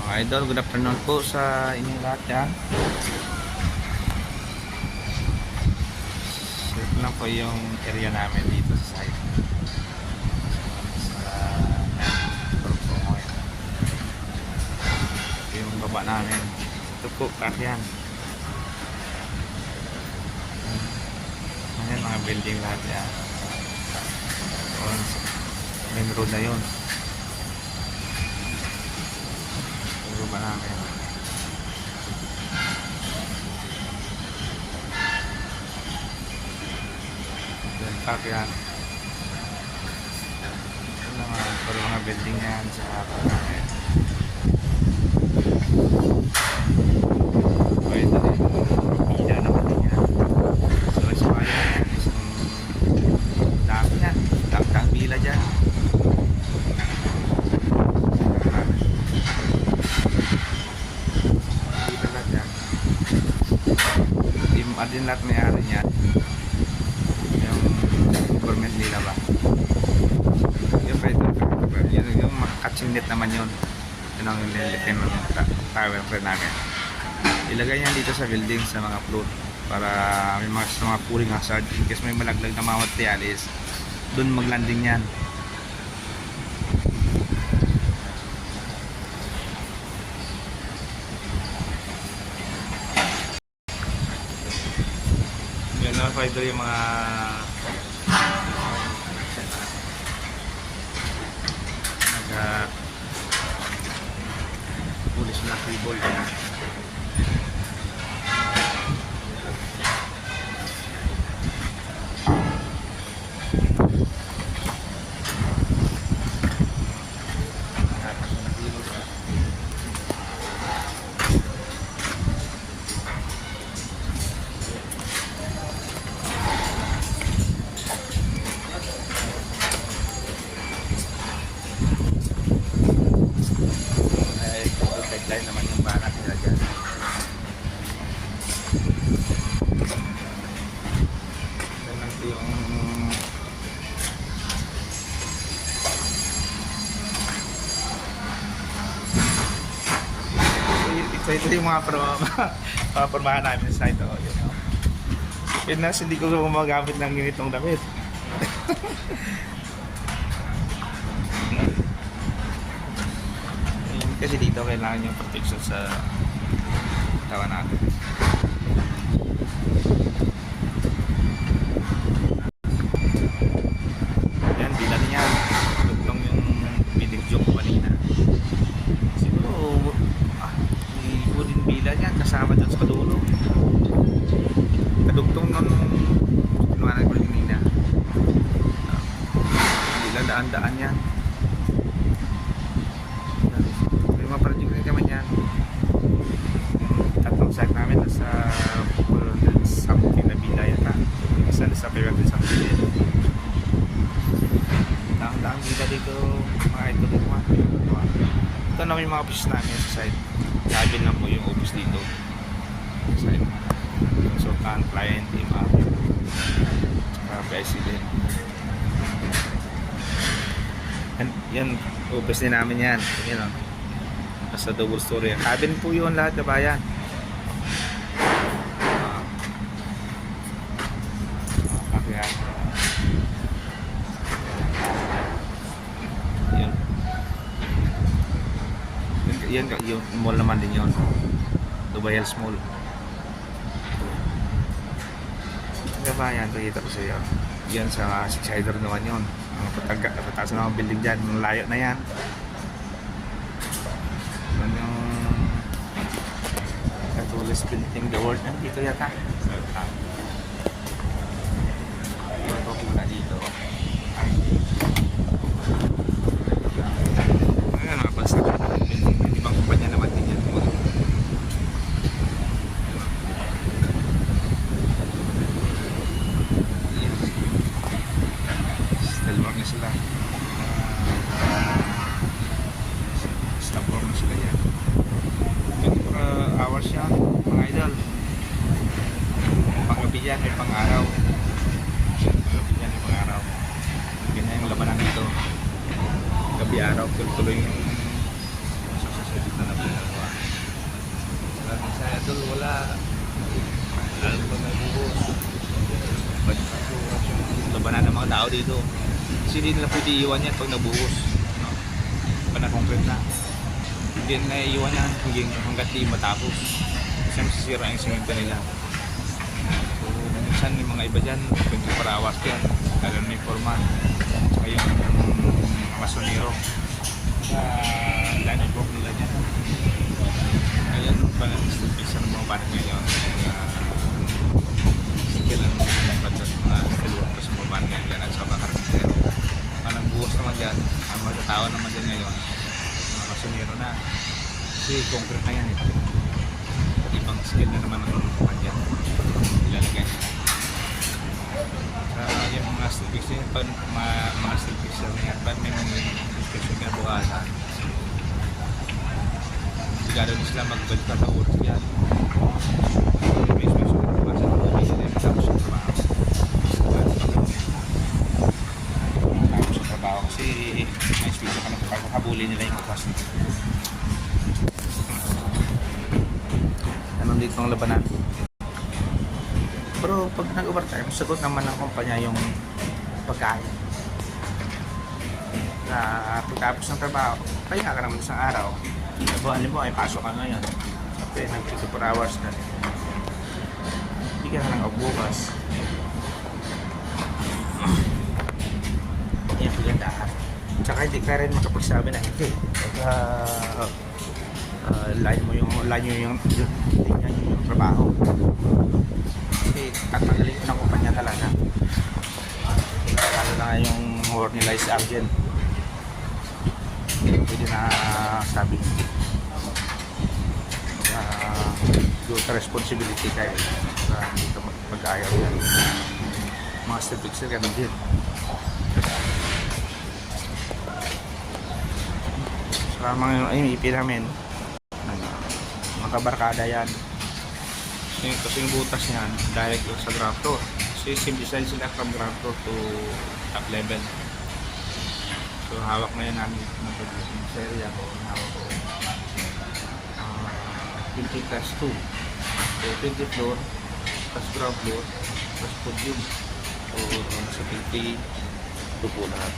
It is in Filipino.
Mga idol, good afternoon po sa inyong lahat yan. So ito lang po yung area namin dito sa site. Ito yung baba namin. Ito po, kakyan. Ayan mga building lahat yan. Main road na yun. Yung baba namin. Then kakyan. Ito mga building yan sa hapon namin. Ito din. Pila naman din yan. So isa pa yan. Isang dami yan. Dang pila dyan. Pila lahat yan. Din lahat may ari yan. Yung government nila ba? Yung pa ito. Yung catching net naman yun. Yun ang nililitin ng tower namin. Ilagay yan dito sa building sa mga floor para may mga pooling hazard in case may malaglag na mga materialis doon maglanding yan. Yan na pa ito yung mga pulis na tribal. Deadline naman yung banat nila dyan. Ganun yung ito yung mga pormahan namin sa ito. Pinas, hindi ko gumagamit ng ganitong damit. Kasi dito kailangan yung protection sa katawan natin. Yan, bila niya lugtong yung binigyo ko kanina. Siguro wooden bila niya kasama dyan sa kadulo. Kadugtong nun kinuhanan ko kanina. Bila daan-daan yan. Project rin naman yan. Tatlong site namin nasa 400 something na bila yata. Isa nasa 500 something. Daang bila dito mga ito dito mga. Ito naman yung mga office namin sa site. Sabi lang po yung office dito sa site. Consultant, client, team up, president. Yan office din namin yan. Yan o. Nasa double story. Cabin po yun lahat na bayan. Okay. Yun. Yung mall naman din yun. Dubai Hills Mall. Kabayan, pakita ko sa iyo. Yan sa Six-Sider naman yun. Pataas na mga building dyan. Malayo na yan. Tallest building the world dito yata. Ito kita dito. Ayan mga basta building. Ibang kumpanya naman din yan. Still work na sila. Stop work na sila yan. Hours yan mga idol. tao dito. Kasi hindi nila pwede iwan yan pag nabuhos. No? Pag na-concrete na. Hindi na iwan yan hanggat di matapos. Kasi masisira yung simento nila. So, minsan yung mga iba dyan, 24 hours yan. Lalo na yung foreman. Saka yung masonero. Line of work nila dyan. Ngayon, pang-stabilisa ng mga banat ngayon. Sige lang mga kaluwag pa sa mga banat ngayon dyan at sa mga karpintero. Ang buwas naman dyan, ang magkatao naman dyan ngayon, mga masonero na. Kasi concrete na yan eh. At ibang skill na naman ang mga dyan. Ilalagay nila. Yung mga steel fixer, mga steel fixer na yan, may mga inspection ka bukasan. Sigado na sila magbalik ka sa oras yan. May inspection ka bukasan, may sila yung tapos yung trabaho. Tapos yung trabaho kasi may inspection ka na pagkakabuli nila yung bukas. Anong dito ang labanan? Pero pag nag-overtime, sagot naman ng kumpanya yung pagkain. Na pagkapos ng trabaho, pahinga ka naman isang araw. Halimbawa ay pasok ka ngayon. Sabi, nag-24 hours na. Bigyan ka ng bukas. Yan, bigyan daan. Tsaka hindi ka rin makapagsabi na hindi. Pagka line mo yung trabaho. Kasi tatanggalin ko ng kumpanya talaga. Lalo na yung hornilized argent. Pwede na sabi yung responsibility kayo dito mag-ayaw yan. Mga steel fixer ganun din. So mga IP namin makabarkada yan. Kasi yung butas niyan direct sa ground floor. Kasi same design sila from ground floor to top level. So hawak na yan namin ng producing area ko. Hawak ko 20 plus 2. So 20 floor plus ground floor plus podium. So sa 20 po lahat.